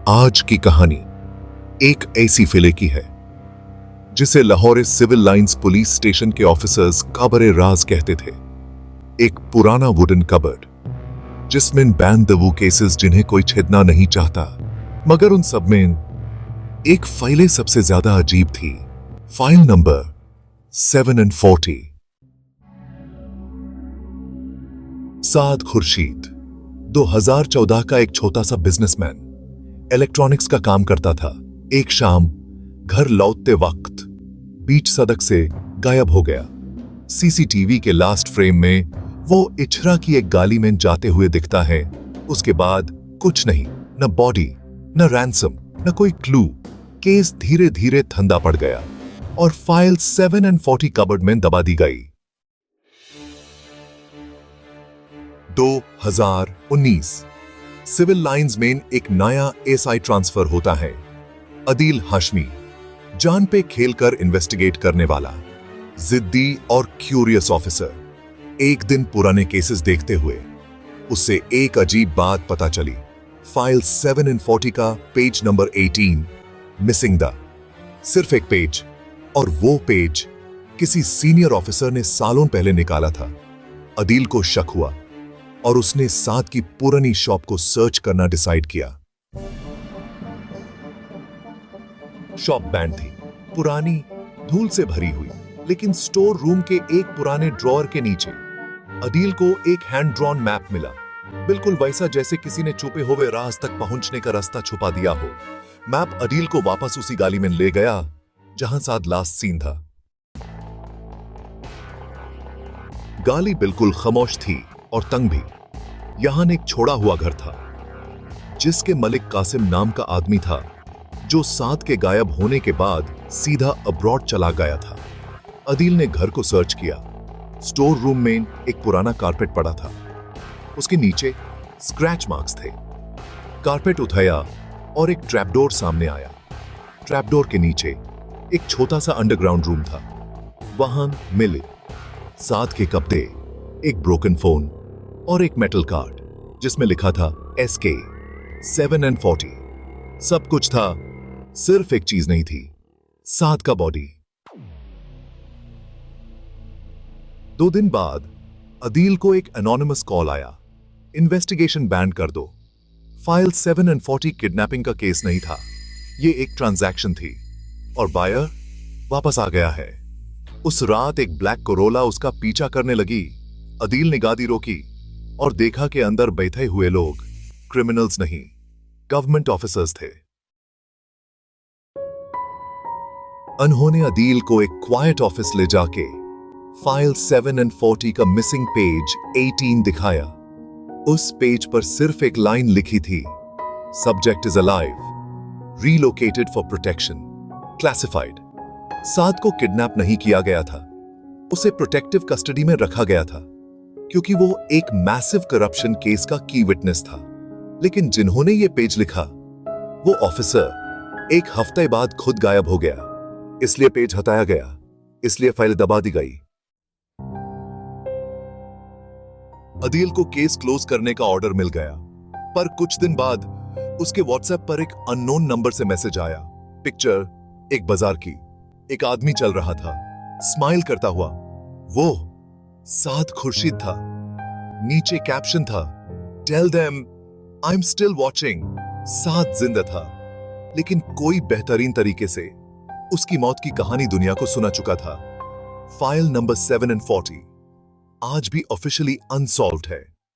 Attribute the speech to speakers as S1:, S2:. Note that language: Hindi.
S1: आज की कहानी एक ऐसी फिले की है जिसे Lahore civil lines police station के ऑफिसर्स काबरे राज कहते थे। एक पुराना वुडन कबर्ड जिसमें बैंड वो केसेस जिन्हें कोई छेदना नहीं चाहता, मगर उन सब में एक फाइलें सबसे ज्यादा अजीब थी। File number 740। साद खुर्शीद 2014 का एक छोटा सा बिजनेसमैन, इलेक्ट्रॉनिक्स का काम करता था। एक शाम घर लौटते वक्त बीच सड़क से गायब हो गया। सीसीटीवी के लास्ट फ्रेम में वो इछरा की एक गाली में जाते हुए दिखता है। उसके बाद कुछ नहीं, न बॉडी, न रैंसम, न कोई क्लू। केस धीरे धीरे ठंडा पड़ गया और फाइल 740 कबर्ड में दबा दी गई। 2019 सिविल लाइंस में एक नया एसआई ट्रांसफर होता है। अदील हाशमी, जान पे खेलकर इन्वेस्टिगेट करने वाला, जिद्दी और क्यूरियस ऑफिसर। एक दिन पुराने केसेस देखते हुए उससे एक अजीब बात पता चली। फाइल 740 का पेज नंबर 18 मिसिंग द। सिर्फ एक पेज, और वो पेज किसी सीनियर ऑफिसर ने सालों पहले निकाला था। अदील को शक हुआ और उसने साथ की पुरानी शॉप को सर्च करना डिसाइड किया। शॉप बैंड थी, पुरानी, धूल से भरी हुई, लेकिन स्टोर रूम के एक पुराने ड्रॉअर के नीचे अदील को एक हैंड ड्रॉन मैप मिला। बिल्कुल वैसा जैसे किसी ने छुपे हुए राज तक पहुंचने का रास्ता छुपा दिया हो। मैप अदील को वापस उसी गाली में ले गया जहां साथ लास्ट सीन था। गाली बिल्कुल खामोश थी और तंग भी। यहां एक छोड़ा हुआ घर था जिसके मलिक कासिम नाम का आदमी था, जो साथ के गायब होने के बाद सीधा अब्रॉड चला गया था। अदील ने घर को सर्च किया। स्टोर रूम में एक पुराना कारपेट पड़ा था, उसके नीचे स्क्रैच मार्क्स थे। कारपेट उठाया और एक ट्रैपडोर सामने आया। ट्रैपडोर के नीचे एक छोटा सा अंडरग्राउंड रूम था। वहां मिले साथ के कपड़े, एक ब्रोकन फोन और एक मेटल कार्ड जिसमें लिखा था SK 740। सब कुछ था, सिर्फ एक चीज नहीं थी, साथ का बॉडी। 2 दिन बाद अदील को एक एनोनिमस कॉल आया, इन्वेस्टिगेशन बैंड कर दो। फाइल 740 किडनैपिंग का केस नहीं था, ये एक ट्रांजैक्शन थी और बायर वापस आ गया है। उस रात एक ब्लैक कोरोला उसका पीछा करने लगी। अदील ने गाड़ी रोकी और देखा कि अंदर बैठे हुए लोग क्रिमिनल्स नहीं, गवर्नमेंट ऑफिसर्स थे। उन्होंने अदील को एक क्वाइट ऑफिस ले जाके फाइल 740 का मिसिंग पेज 18 दिखाया। उस पेज पर सिर्फ एक लाइन लिखी थी, subject is alive, relocated for protection, classified. साथ को किडनैप नहीं किया गया था, उसे प्रोटेक्टिव कस्टडी में रखा गया था क्योंकि वो एक मैसिव करप्शन केस का की विटनेस था। लेकिन जिन्होंने ये पेज लिखा, वो ऑफिसर एक हफ्ते बाद खुद गायब हो गया। इसलिए पेज हटाया गया, इसलिए फाइल दबा दी गई। अदील को केस क्लोज करने का ऑर्डर मिल गया, पर कुछ दिन बाद उसके व्हाट्सएप पर एक अननोन नंबर से मैसेज आया। पिक्चर एक बाजार की, एक आदमी चल रहा था स्माइल करता हुआ। वो साद खुर्शीद था। नीचे कैप्शन था, tell them I am still watching. साद जिंदा था, लेकिन कोई बेहतरीन तरीके से उसकी मौत की कहानी दुनिया को सुना चुका था। फाइल नंबर 740 आज भी ऑफिशियली अनसॉल्व्ड है।